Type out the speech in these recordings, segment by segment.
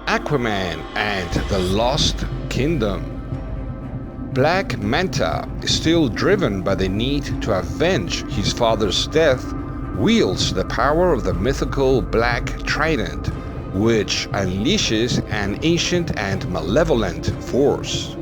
Aquaman and the Lost Kingdom. Black Manta, still driven by the need to avenge his father's death, wields the power of the mythical Black Trident, which unleashes an ancient and malevolent force.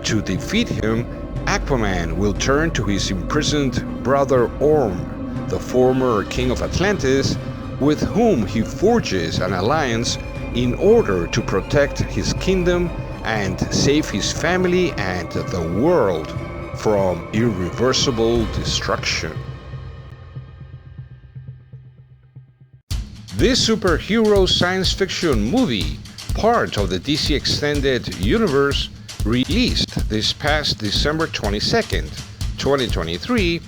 To defeat him, Aquaman will turn to his imprisoned brother Orm, the former king of Atlantis, with whom he forges an alliance in order to protect his kingdom and save his family and the world from irreversible destruction. This superhero science fiction movie, part of the DC Extended Universe, released this past December 22nd, 2023,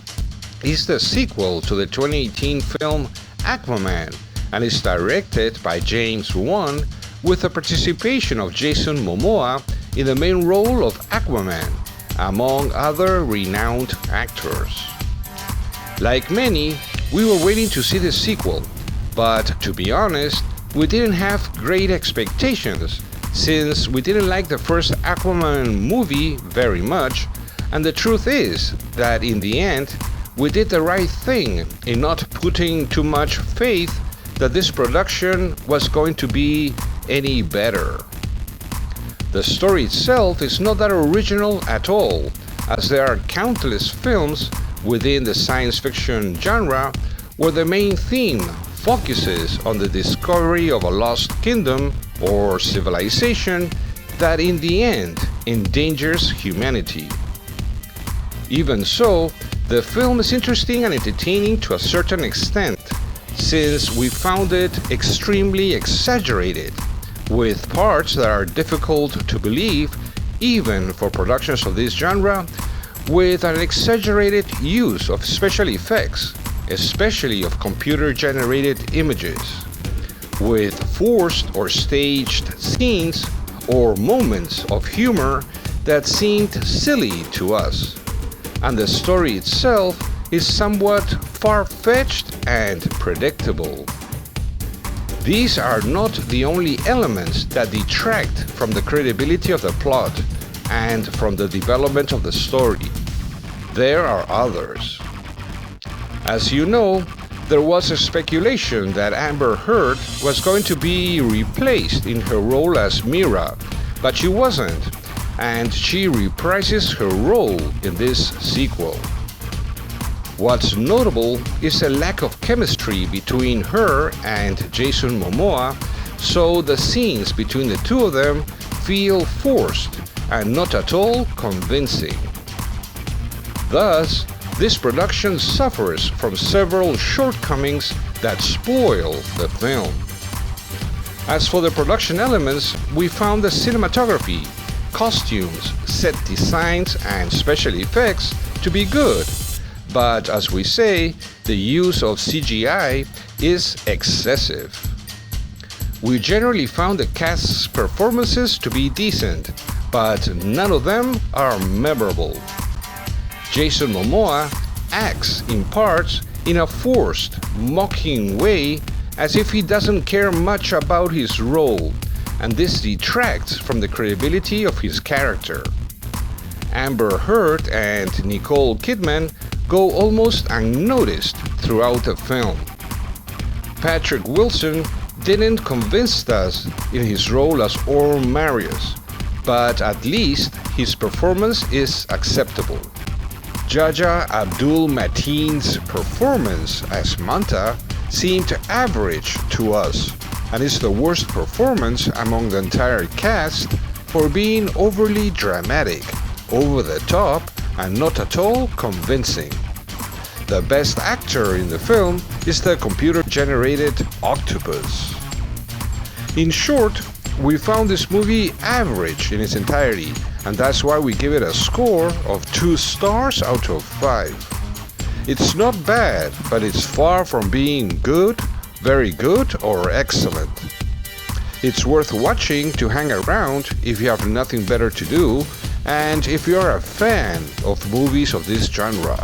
is the sequel to the 2018 film Aquaman and is directed by James Wan with the participation of Jason Momoa in the main role of Aquaman, among other renowned actors. Like many, we were waiting to see the sequel, but to be honest, we didn't have great expectations since we didn't like the first Aquaman movie very much, and the truth is that in the end, we did the right thing in not putting too much faith that this production was going to be any better. The story itself is not that original at all, as there are countless films within the science fiction genre where the main theme focuses on the discovery of a lost kingdom or civilization that in the end endangers humanity. Even so, the film is interesting and entertaining to a certain extent, since we found it extremely exaggerated, with parts that are difficult to believe even for productions of this genre, with an exaggerated use of special effects, especially of computer-generated images, with forced or staged scenes or moments of humor that seemed silly to us, and the story itself is somewhat far-fetched and predictable. These are not the only elements that detract from the credibility of the plot and from the development of the story. There are others. As you know, there was a speculation that Amber Heard was going to be replaced in her role as Mira, but she wasn't, and she reprises her role in this sequel. What's notable is a lack of chemistry between her and Jason Momoa, so the scenes between the two of them feel forced and not at all convincing. Thus, this production suffers from several shortcomings that spoil the film. As for the production elements, we found the cinematography, costumes, set designs, and special effects to be good, but as we say, the use of CGI is excessive. We generally found the cast's performances to be decent, but none of them are memorable. Jason Momoa acts in parts in a forced, mocking way as if he doesn't care much about his role, and this detracts from the credibility of his character. Amber Heard and Nicole Kidman go almost unnoticed throughout the film. Patrick Wilson didn't convince us in his role as Orm Marius, but at least his performance is acceptable. Jaja Abdul Mateen's performance as Manta seemed average to us, and is the worst performance among the entire cast for being overly dramatic, over the top, and not at all convincing. The best actor in the film is the computer-generated octopus. In short, we found this movie average in its entirety, and that's why we give it a score of 2 stars out of 5. It's not bad, but it's far from being good, very good, or excellent. It's worth watching to hang around if you have nothing better to do, and if you're a fan of movies of this genre.